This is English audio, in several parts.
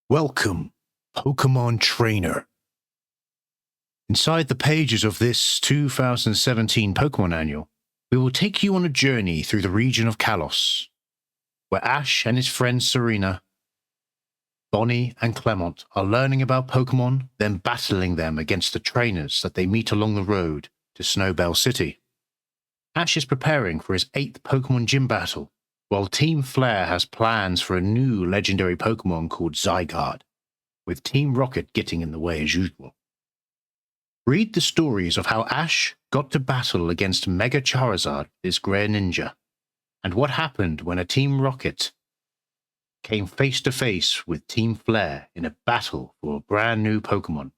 Welcome, Pokemon Trainer. Inside the pages of this 2017 Pokemon Annual, we will take you on a journey through the region of Kalos, where Ash and his friends Serena, Bonnie, and Clement are learning about Pokemon, then battling them against the trainers that they meet along the road to Snowbell City. Ash is preparing for his 8th Pokemon Gym battle, while Team Flare has plans for a new legendary Pokemon called Zygarde, with Team Rocket getting in the way as usual. Read the stories of how Ash got to battle against Mega Charizard, this Greninja, and what happened when a Team Rocket came face to face with Team Flare in a battle for a brand new Pokemon.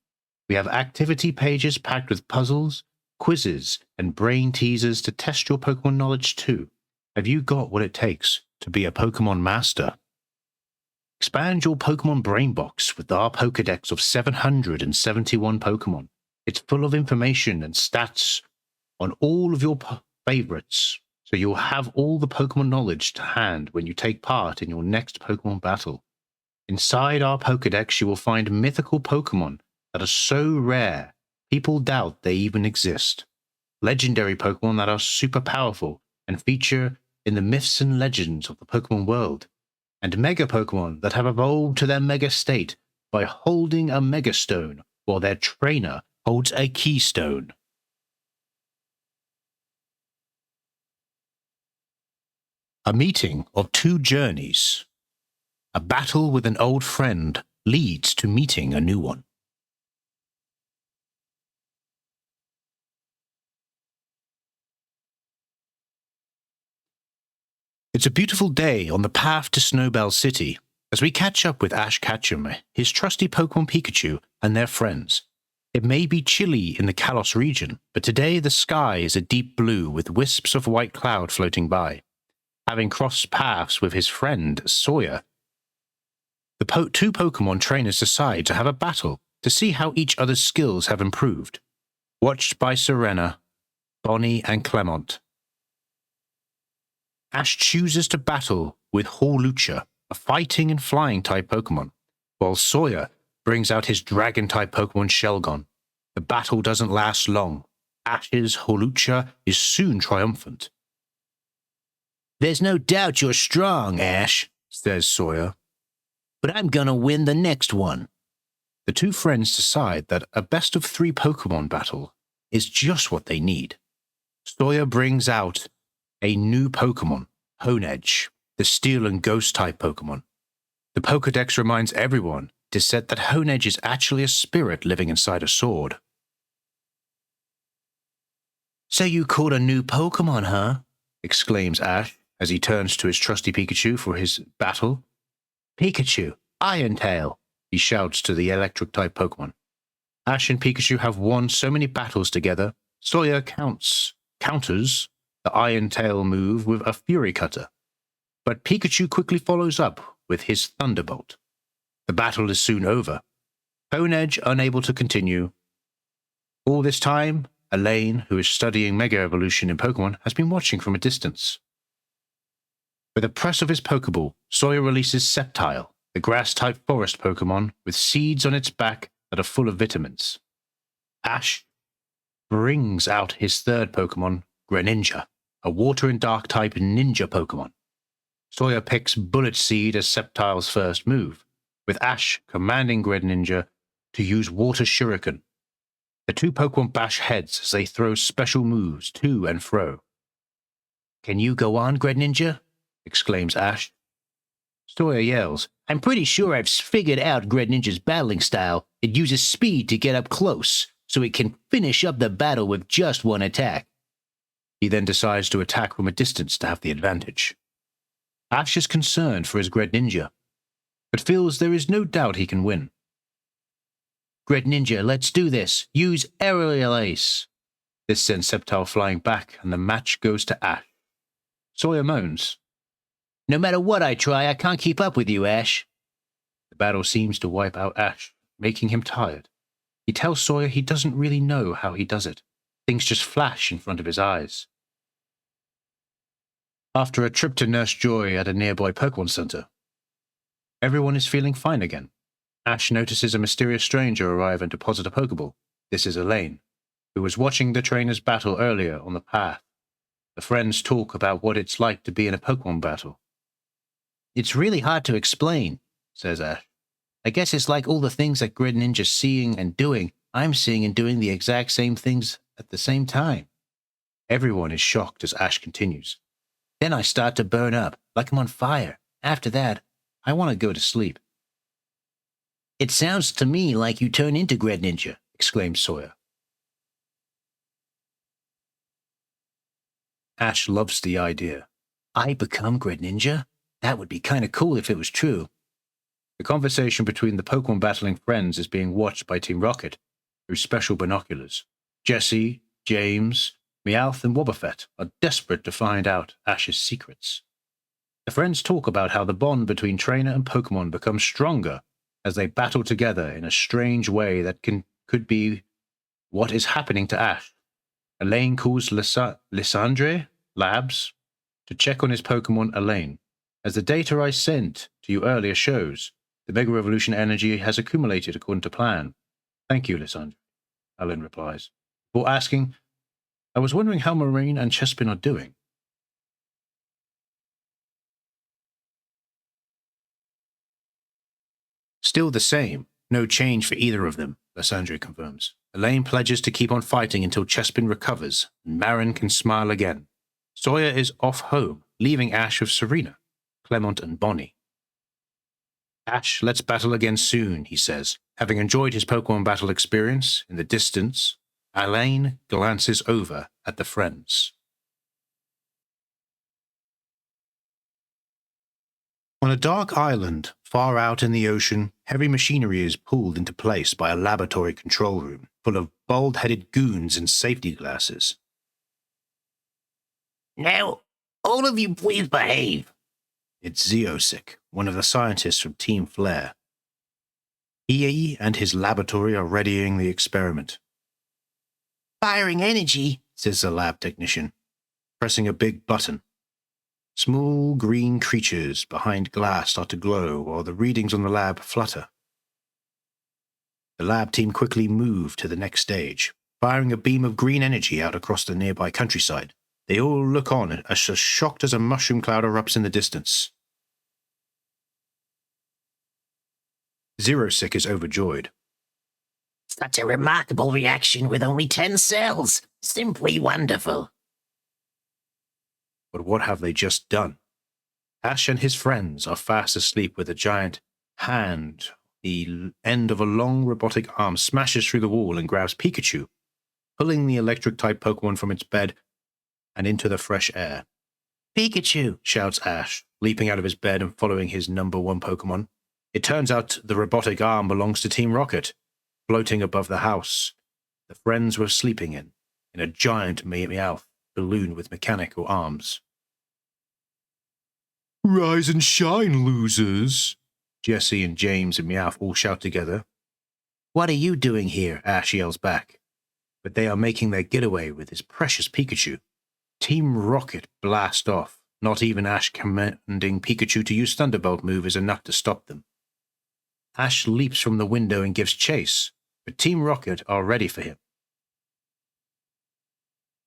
We have activity pages packed with puzzles, quizzes, and brain teasers to test your Pokemon knowledge too. Have you got what it takes to be a Pokemon master? Expand your Pokemon brain box with our Pokedex of 771 Pokemon. It's full of information and stats on all of your favorites, so you'll have all the Pokemon knowledge to hand when you take part in your next Pokemon battle. Inside our Pokedex, you will find mythical Pokemon that are so rare, people doubt they even exist. Legendary Pokemon that are super powerful and feature in the myths and legends of the Pokemon world, and Mega Pokemon that have evolved to their Mega state by holding a Mega Stone while their trainer holds a Keystone. A meeting of two journeys. A battle with an old friend leads to meeting a new one. It's a beautiful day on the path to Snowbell City as we catch up with Ash Ketchum, his trusty Pokemon Pikachu, and their friends. It may be chilly in the Kalos region, but today the sky is a deep blue with wisps of white cloud floating by. Having crossed paths with his friend Sawyer, the two Pokemon trainers decide to have a battle to see how each other's skills have improved. Watched by Serena, Bonnie, and Clement, Ash chooses to battle with Hawlucha, a fighting and flying type Pokemon, while Sawyer brings out his dragon type Pokemon Shelgon. The battle doesn't last long. Ash's Hawlucha is soon triumphant. "There's no doubt you're strong, Ash," says Sawyer, "but I'm gonna win the next one." The two friends decide that a best of 3 Pokemon battle is just what they need. Sawyer brings out a new Pokemon, Honedge, the Steel and Ghost type Pokemon. The Pokedex reminds everyone it is said that Honedge is actually a spirit living inside a sword. "So you caught a new Pokemon, huh?" exclaims Ash as he turns to his trusty Pikachu for his battle. "Pikachu, Iron Tail," he shouts to the electric type Pokemon. Ash and Pikachu have won so many battles together, Sawyer counters the Iron Tail move with a Fury Cutter, but Pikachu quickly follows up with his Thunderbolt. The battle is soon over, Honedge unable to continue. All this time, Elaine, who is studying Mega Evolution in Pokemon, has been watching from a distance. With a press of his Pokeball, Sawyer releases Sceptile, the grass-type forest Pokemon with seeds on its back that are full of vitamins. Ash brings out his third Pokemon, Greninja, a water and dark type ninja Pokemon. Sawyer picks Bullet Seed as Sceptile's first move, with Ash commanding Greninja to use Water Shuriken. The two Pokemon bash heads as they throw special moves to and fro. "Can you go on, Greninja?" exclaims Ash. Sawyer yells, "I'm pretty sure I've figured out Greninja's battling style. It uses speed to get up close, so it can finish up the battle with just one attack." He then decides to attack from a distance to have the advantage. Ash is concerned for his Greninja, but feels there is no doubt he can win. "Greninja, let's do this. Use Aerial Ace." This sends Sceptile flying back, and the match goes to Ash. Sawyer moans, "No matter what I try, I can't keep up with you, Ash." The battle seems to wipe out Ash, making him tired. He tells Sawyer he doesn't really know how he does it. Things just flash in front of his eyes. After a trip to Nurse Joy at a nearby Pokemon Center, everyone is feeling fine again. Ash notices a mysterious stranger arrive and deposit a Pokeball. This is Elaine, who was watching the trainers battle earlier on the path. The friends talk about what it's like to be in a Pokemon battle. It's really hard to explain, says Ash. I guess it's like all the things that Greninja's seeing and doing, I'm seeing and doing the exact same things at the same time. Everyone is shocked as Ash continues. Then I start to burn up, like I'm on fire. After that, I want to go to sleep. It sounds to me like you turn into Greninja, exclaims Sawyer. Ash loves the idea. I become Greninja? That would be kind of cool if it was true. The conversation between the Pokemon battling friends is being watched by Team Rocket through special binoculars. Jesse, James, Meowth, and Wobbuffet are desperate to find out Ash's secrets. The friends talk about how the bond between trainer and Pokemon becomes stronger as they battle together in a strange way that could be what is happening to Ash. Elaine calls Lysandre Labs to check on his Pokemon Elaine. As the data I sent to you earlier shows, the Mega Revolution energy has accumulated according to plan. Thank you, Lysandre, Elaine replies. Before asking, I was wondering how Marine and Chespin are doing. Still the same. No change for either of them, Lysandre confirms. Elaine pledges to keep on fighting until Chespin recovers, and Marin can smile again. Sawyer is off home, leaving Ash with Serena, Clement, and Bonnie. Ash, let's battle again soon, he says. Having enjoyed his Pokemon battle experience, in the distance, Elaine glances over at the friends. On a dark island, far out in the ocean, heavy machinery is pulled into place by a laboratory control room full of bald-headed goons in safety glasses. Now, all of you please behave. It's Zeosic, one of the scientists from Team Flare. He and his laboratory are readying the experiment. Firing energy, says the lab technician, pressing a big button. Small green creatures behind glass start to glow while the readings on the lab flutter. The lab team quickly move to the next stage, firing a beam of green energy out across the nearby countryside. They all look on as shocked as a mushroom cloud erupts in the distance. Zeosic is overjoyed. Such a remarkable reaction with only 10 cells. Simply wonderful. But what have they just done? Ash and his friends are fast asleep with a giant hand. The end of a long robotic arm smashes through the wall and grabs Pikachu, pulling the electric-type Pokemon from its bed and into the fresh air. Pikachu, shouts Ash, leaping out of his bed and following his number one Pokemon. It turns out the robotic arm belongs to Team Rocket, floating above the house the friends were sleeping in a giant Meowth balloon with mechanical arms. Rise and shine, losers! Jesse and James and Meowth all shout together. What are you doing here? Ash yells back. But they are making their getaway with his precious Pikachu. Team Rocket blast off. Not even Ash commanding Pikachu to use Thunderbolt move is enough to stop them. Ash leaps from the window and gives chase, but Team Rocket are ready for him.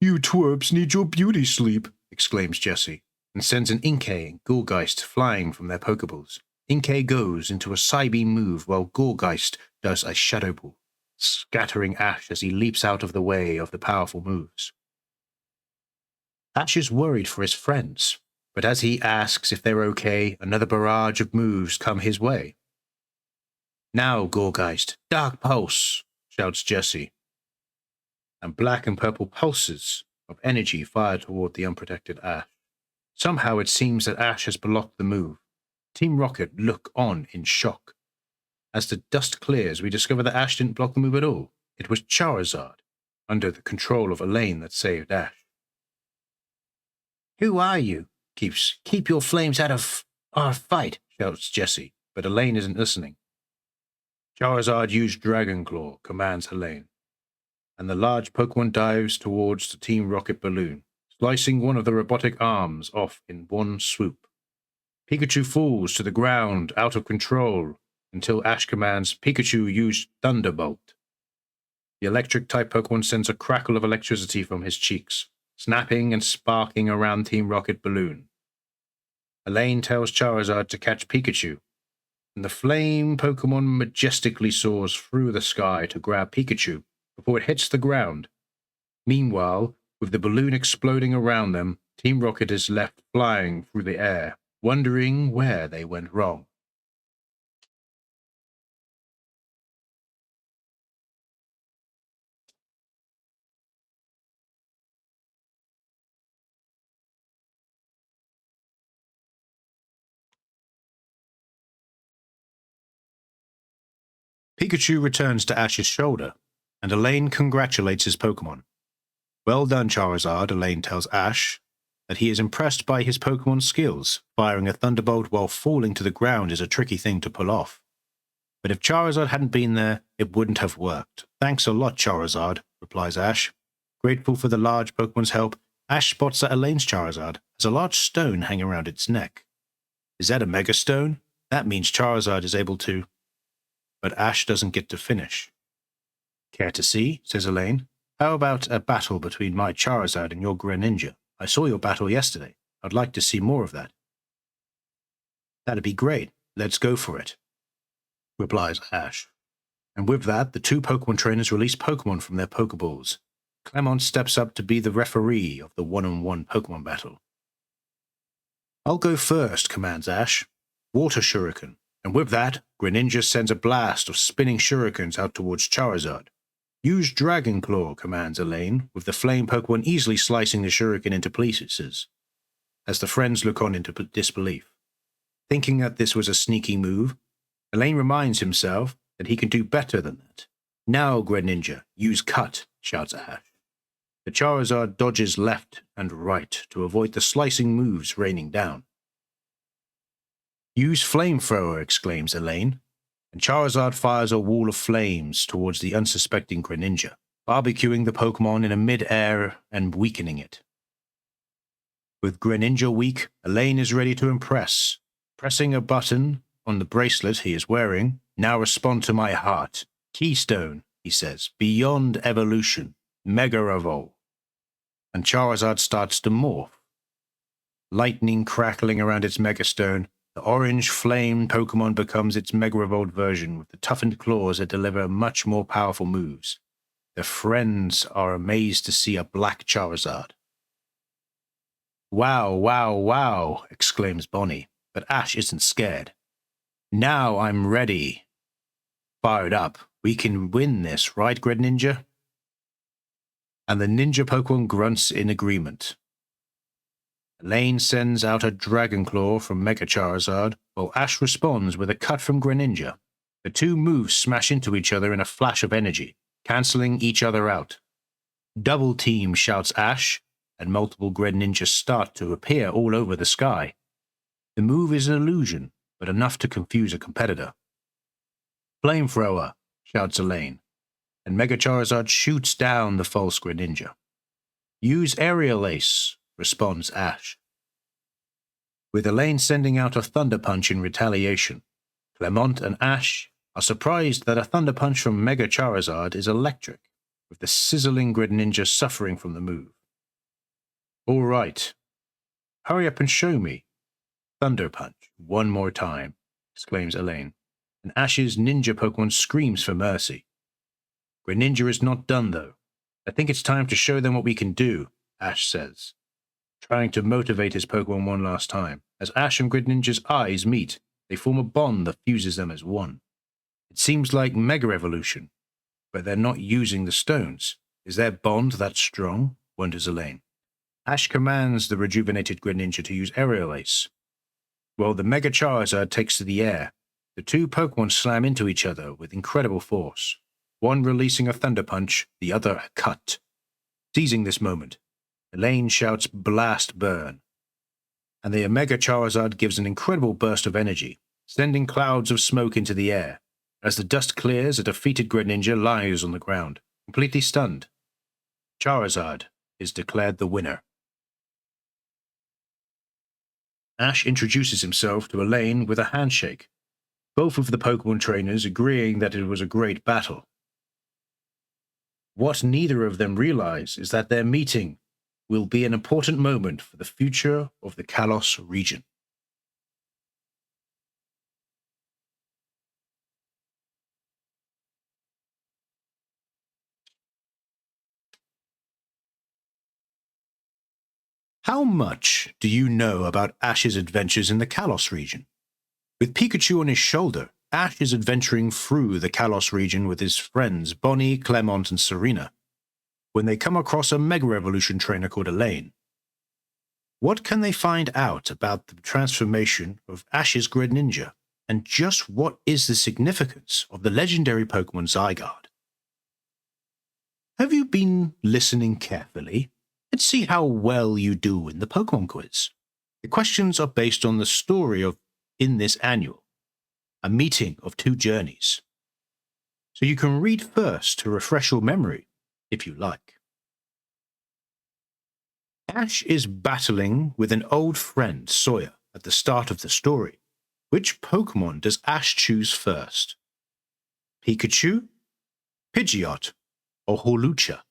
You twerps need your beauty sleep, exclaims Jesse, and sends an Inkay and Gourgeist flying from their Pokeballs. Inkay goes into a Psybeam move while Gourgeist does a Shadow Ball, scattering Ash as he leaps out of the way of the powerful moves. Ash is worried for his friends, but as he asks if they're okay, another barrage of moves come his way. Now, Gourgeist, Dark Pulse, shouts Jesse, and black and purple pulses of energy fire toward the unprotected Ash. Somehow it seems that Ash has blocked the move. Team Rocket look on in shock. As the dust clears, we discover that Ash didn't block the move at all. It was Charizard, under the control of Elaine, that saved Ash. Who are you? Keep your flames out of our fight, shouts Jesse, but Elaine isn't listening. Charizard used Dragon Claw, commands Elaine, and the large Pokemon dives towards the Team Rocket balloon, slicing one of the robotic arms off in one swoop. Pikachu falls to the ground, out of control, until Ash commands Pikachu use Thunderbolt. The electric-type Pokemon sends a crackle of electricity from his cheeks, snapping and sparking around Team Rocket Balloon. Elaine tells Charizard to catch Pikachu, and the flame Pokemon majestically soars through the sky to grab Pikachu before it hits the ground. Meanwhile, with the balloon exploding around them, Team Rocket is left flying through the air, wondering where they went wrong. Pikachu returns to Ash's shoulder, and Elaine congratulates his Pokemon. Well done, Charizard, Elaine tells Ash that he is impressed by his Pokemon's skills. Firing a Thunderbolt while falling to the ground is a tricky thing to pull off. But if Charizard hadn't been there, it wouldn't have worked. Thanks a lot, Charizard, replies Ash. Grateful for the large Pokemon's help, Ash spots that Elaine's Charizard has a large stone hanging around its neck. Is that a Mega Stone? That means Charizard is able to... But Ash doesn't get to finish. Care to see? Says Elaine. How about a battle between my Charizard and your Greninja? I saw your battle yesterday. I'd like to see more of that. That'd be great. Let's go for it, replies Ash. And with that, the two Pokemon trainers release Pokemon from their Pokeballs. Clemont steps up to be the referee of the one-on-one Pokemon battle. I'll go first, commands Ash. Water Shuriken. And with that, Greninja sends a blast of spinning shurikens out towards Charizard. Use Dragon Claw, commands Elaine, with the flame Pokemon easily slicing the shuriken into pieces, as the friends look on into disbelief. Thinking that this was a sneaky move, Elaine reminds himself that he can do better than that. Now, Greninja, use Cut, shouts Ash. The Charizard dodges left and right to avoid the slicing moves raining down. Use Flamethrower, exclaims Elaine, and Charizard fires a wall of flames towards the unsuspecting Greninja, barbecuing the Pokemon in mid-air and weakening it. With Greninja weak, Elaine is ready to impress. Pressing a button on the bracelet he is wearing, now respond to my heart. Keystone, he says, beyond evolution, Mega Evolve. And Charizard starts to morph. Lightning crackling around its Megastone, the orange flame Pokemon becomes its Mega Evolved version with the toughened claws that deliver much more powerful moves. Their friends are amazed to see a black Charizard. Wow, wow, wow, exclaims Bonnie, but Ash isn't scared. Now I'm ready. Fired up. We can win this, right, Greninja? And the Ninja Pokemon grunts in agreement. Elaine sends out a Dragon Claw from Mega Charizard, while Ash responds with a Cut from Greninja. The two moves smash into each other in a flash of energy, cancelling each other out. Double Team, shouts Ash, and multiple Greninjas start to appear all over the sky. The move is an illusion, but enough to confuse a competitor. Flamethrower, shouts Elaine, and Mega Charizard shoots down the false Greninja. Use Aerial Ace, responds Ash. With Elaine sending out a Thunder Punch in retaliation, Clemont and Ash are surprised that a Thunder Punch from Mega Charizard is electric, with the sizzling Greninja suffering from the move. All right. Hurry up and show me. Thunder Punch, one more time, exclaims Elaine, and Ash's ninja Pokemon screams for mercy. Greninja is not done, though. I think it's time to show them what we can do, Ash says, trying to motivate his Pokemon one last time. As Ash and Greninja's eyes meet, they form a bond that fuses them as one. It seems like Mega Evolution, but they're not using the stones. Is their bond that strong? Wonders Elaine. Ash commands the rejuvenated Greninja to use Aerial Ace. While the Mega Charizard takes to the air, the two Pokemon slam into each other with incredible force, one releasing a Thunder Punch, the other a Cut. Seizing this moment, Elaine shouts Blast Burn, and the Mega Charizard gives an incredible burst of energy, sending clouds of smoke into the air. As the dust clears, a defeated Greninja lies on the ground, completely stunned. Charizard is declared the winner. Ash introduces himself to Elaine with a handshake. both of the Pokemon trainers agreeing that it was a great battle. What neither of them realize is that their meeting will be an important moment for the future of the Kalos region. How much do you know about Ash's adventures in the Kalos region? With Pikachu on his shoulder, Ash is adventuring through the Kalos region with his friends Bonnie, Clemont, and Serena, when they come across a Mega Evolution trainer called Elaine. What can they find out about the transformation of Ash's Greninja, and just what is the significance of the legendary Pokemon Zygarde? Have you been listening carefully? Let's see how well you do in the Pokemon quiz. The questions are based on the story of in this annual, a meeting of two journeys. So you can read first to refresh your memory, if you like. Ash is battling with an old friend, Sawyer, at the start of the story. Which Pokemon does Ash choose first? Pikachu, Pidgeot, or Hawlucha?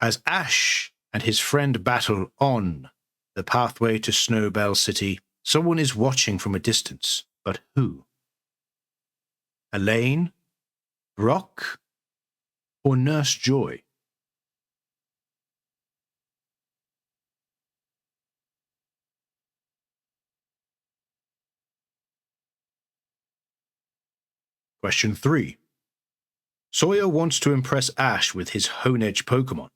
As Ash and his friend battle on the pathway to Snowbell City, someone is watching from a distance. But who? Elaine, Brock, or Nurse Joy? Question 3. Sawyer wants to impress Ash with his Honedge Pokemon.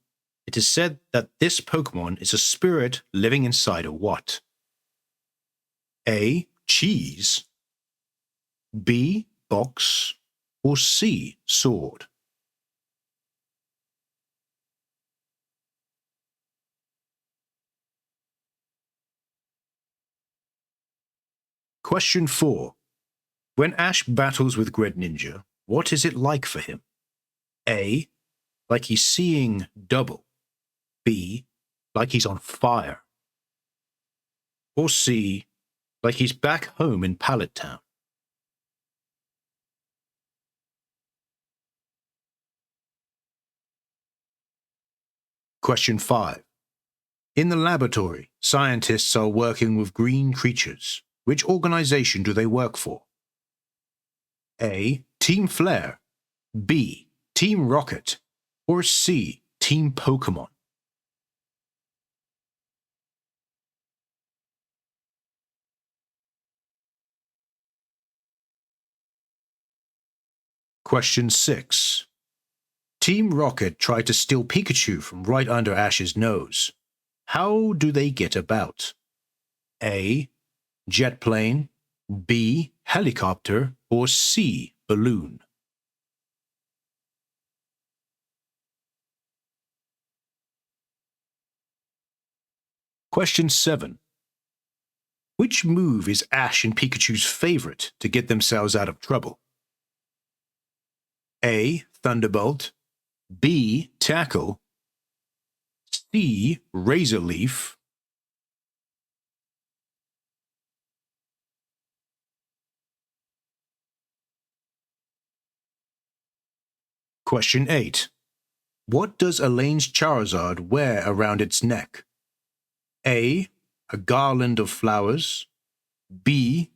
It is said that this Pokemon is a spirit living inside a what? A. Cheese, B. Box, or C. Sword? Question 4. When Ash battles with Greninja, what is it like for him? A. Like he's seeing double. B. Like he's on fire. Or C. Like he's back home in Pallet Town. Question 5. In the laboratory, scientists are working with green creatures. Which organization do they work for? A. Team Flare, B. Team Rocket, or C. Team Pokemon? Question 6. Team Rocket tried to steal Pikachu from right under Ash's nose. How do they get about? A. Jet plane, B. Helicopter, or C. Balloon? Question 7. Which move is Ash and Pikachu's favorite to get themselves out of trouble? A. Thunderbolt, B. Tackle, C. Razor Leaf, Question 8. What does Elaine's Charizard wear around its neck? A. A garland of flowers, B.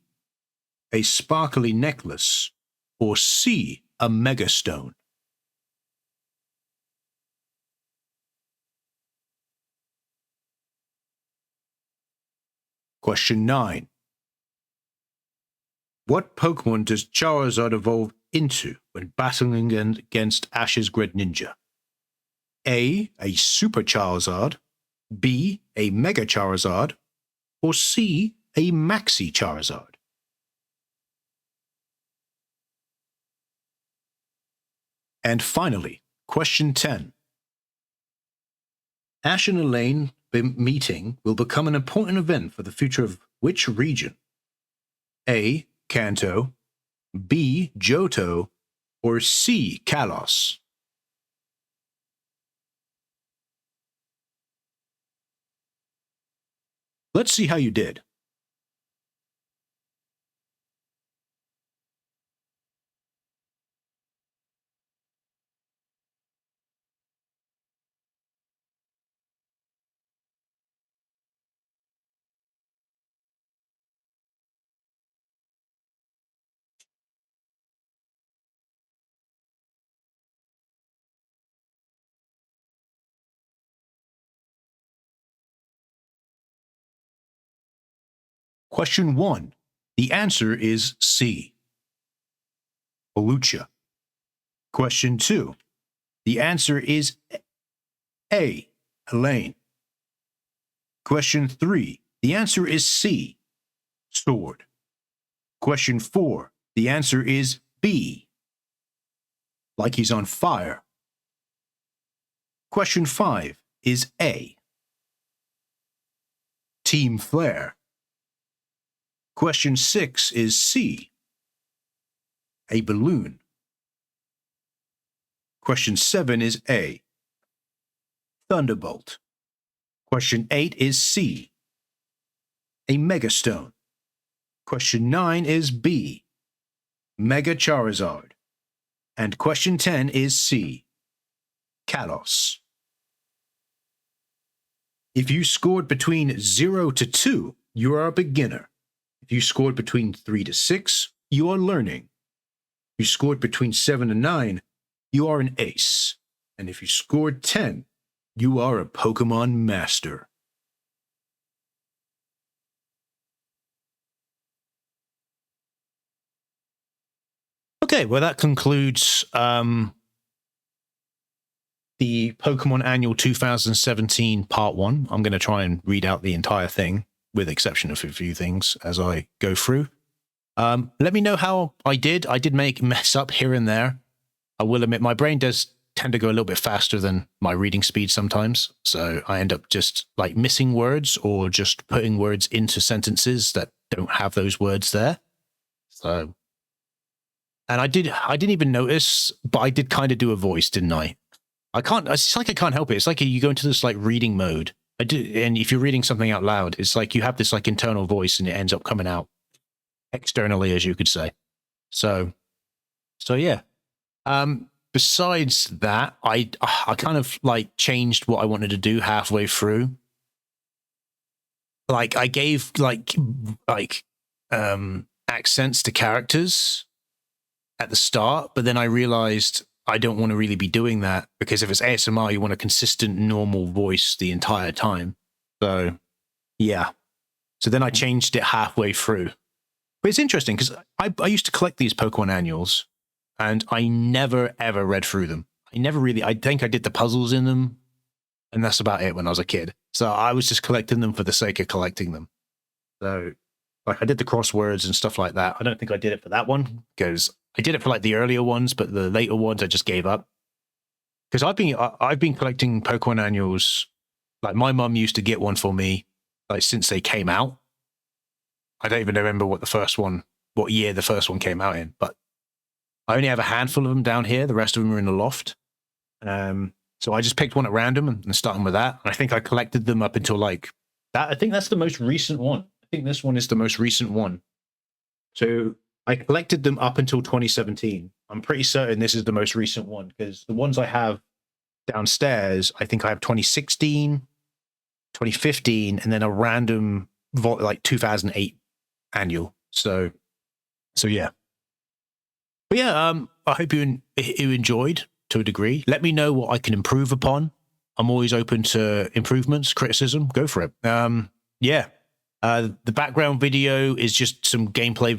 A sparkly necklace, or C. A megastone? Question 9. What Pokemon does Charizard evolve into when battling against Ash's Greninja? A. A Super Charizard, B. A Mega Charizard, or C. A Maxi Charizard? And finally, question 10. Ash and Elaine meeting will become an important event for the future of which region? A. Kanto, B. Johto, or C. Kalos? Let's see how you did. Question 1. The answer is C. Lucha. Question 2. The answer is A. Helene. Question 3. The answer is C. Sword. Question 4. The answer is B. Like he's on fire. Question 5 is A. Team Flare. Question 6 is C. A balloon. Question 7 is A. Thunderbolt. Question 8 is C. A megastone. Question 9 is B. Mega Charizard. And question 10 is C. Kalos. If you scored between 0 to 2, you are a beginner. If you scored between 3 to 6, you are learning. If you scored between 7 and 9, you are an ace. And if you scored 10, you are a Pokemon master. Okay, well, that concludes the Pokemon Annual 2017 Part 1. I'm going to try and read out the entire thing, with the exception of a few things as I go through. Let me know how I did. I did mess up here and there. I will admit my brain does tend to go a little bit faster than my reading speed sometimes. So I end up just like missing words or just putting words into sentences that don't have those words there. So, and I didn't even notice, but I did kind of do a voice, didn't I? It's like I can't help it. It's like you go into this like reading mode. And if you're reading something out loud, it's like you have this like internal voice and it ends up coming out externally, as you could say. So yeah. Besides that, I kind of like changed what I wanted to do halfway through. Like I gave like accents to characters at the start, but then I realized I don't want to really be doing that, because if it's ASMR, you want a consistent normal voice the entire time. So yeah. So then I changed it halfway through. But it's interesting because I used to collect these Pokemon annuals, and I never, ever read through them. I think I did the puzzles in them, and that's about it when I was a kid. So I was just collecting them for the sake of collecting them. So, like, I did the crosswords and stuff like that. I don't think I did it for that one, because I did it for, like, the earlier ones, but the later ones I just gave up. Because I've been collecting Pokemon annuals. Like, my mum used to get one for me, like, since they came out. I don't even remember what year the first one came out in, but I only have a handful of them down here. The rest of them are in the loft. So I just picked one at random and started with that. And I think I collected them up until like that. I think that's the most recent one. I think this one is the most recent one. So I collected them up until 2017. I'm pretty certain this is the most recent one, because the ones I have downstairs, I think I have 2016, 2015, and then a random like 2008 annual. So yeah. But yeah, I hope you enjoyed to a degree. Let me know what I can improve upon. I'm always open to improvements, criticism. Go for it. Yeah. The background video is just some gameplay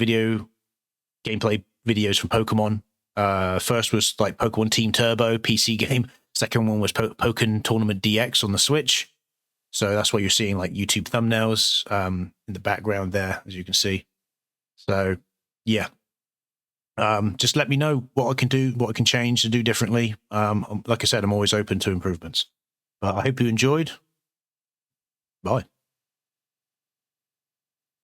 videos from Pokemon. First was like Pokemon Team Turbo PC game. Second one was Pokemon Tournament DX on the Switch. So that's why you're seeing like YouTube thumbnails in the background there, as you can see. So yeah. Just let me know what I can do, what I can change to do differently. Like I said, I'm always open to improvements. But I hope you enjoyed. Bye.